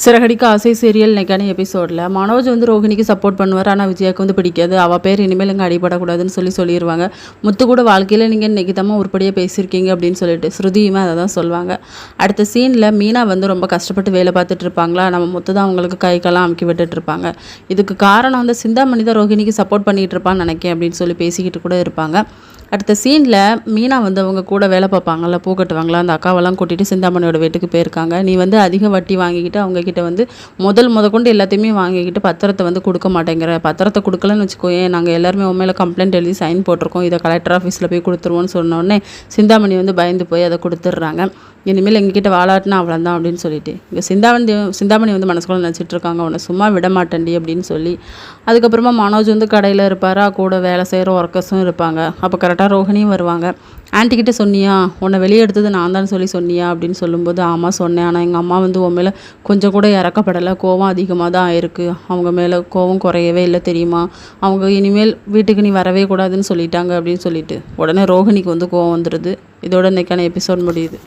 சிறகடிக்க ஆசை சீரியல் இன்னைக்கான எபிசோடில் மனோஜ் வந்து ரோஹிணிக்கு சப்போர்ட் பண்ணுவார். ஆனால் விஜயாவுக்கு வந்து பிடிக்காது. அவள் பேர் இனிமேல் இங்கே அடிபடக்கூடாதுன்னு சொல்லிடுவாங்க. முத்து கூட வாழ்க்கையில் நீங்கள் இன்றைக்கி தான் உருப்படியாக பேசியிருக்கீங்க அப்படின்னு சொல்லிட்டு ஸ்ருதியுமே அதை தான் சொல்லுவாங்க. அடுத்த சீனில் மீனா வந்து ரொம்ப கஷ்டப்பட்டு வேலை பார்த்துட்டு இருப்பாங்களா. நம்ம முத்து தான் அவங்களுக்கு கைக்கெல்லாம் அமுக்கி விட்டுட்டு இருப்பாங்க. இதுக்கு காரணம் வந்து சிந்தாமணி தான் ரோஹிணிக்கு சப்போர்ட் பண்ணிகிட்டு இருப்பான்னு நினைக்கேன் அப்படின்னு சொல்லி பேசிக்கிட்டு கூட இருப்பாங்க. அடுத்த சீனில் மீனா வந்து அவங்க கூட வேலை பார்ப்பாங்கள்ல, பூ கட்டுவாங்களா, அந்த அக்காவெல்லாம் கூட்டிகிட்டு சிந்தாமணியோட வீட்டுக்கு போயிருக்காங்க. நீ வந்து அதிக வட்டி வாங்கிக்கிட்டு அவங்கக்கிட்ட வந்து முதற்கொண்டு எல்லாத்தையுமே வாங்கிக்கிட்டு பத்திரத்தை வந்து கொடுக்க மாட்டேங்கிற. பத்திரத்தை கொடுக்கலன்னு வச்சுக்கோயேன், நாங்கள் எல்லாருமே உன் மேலே கம்ப்ளைண்ட் எழுதி சைன் போட்டிருக்கோம், இதை கலெக்டர் ஆஃபீஸில் போய் கொடுத்துருவோன்னு சொன்னோடனே சிந்தாமணி வந்து பயந்து போய் அதை கொடுத்துட்றாங்க. இனிமேல் எங்ககிட்ட வாழாட்டினா அவ்வளோதான் அப்படின்னு சொல்லிட்டு இங்கே சிந்தாமணி வந்து மனசுக்குள்ள நினச்சிட்டு இருக்காங்க, உன்னை சும்மா விட மாட்டேன்டி அப்படின்னு சொல்லி. அதுக்கப்புறமா மனோஜ் வந்து கடையில் இருப்பார், கூட வேலை செய்கிற ஒர்க்கர்ஸும் இருப்பாங்க. அப்போ கரெக்டாக ரோஹிணியும் வருவாங்க. ஆன்ட்டிக்கிட்ட சொன்னியா, உன்னை வெளியே எடுத்தது நான் தான் சொல்லி சொன்னியா அப்படின்னு சொல்லும்போது, ஆமாம் சொன்னேன், ஆனால் எங்கள் அம்மா வந்து உன் மேலே கொஞ்சம் கூட இறக்கப்படலை, கோவம் அதிகமாக தான் ஆயிருக்கு, அவங்க மேலே கோவம் குறையவே இல்லை தெரியுமா, அவங்க இனிமேல் வீட்டுக்கு நீ வரவே கூடாதுன்னு சொல்லிட்டாங்க அப்படின்னு சொல்லிட்டு உடனே ரோஹிணிக்கு வந்து கோவம் வந்துடுது. இதோட இன்னைக்கான எபிசோட் முடியுது.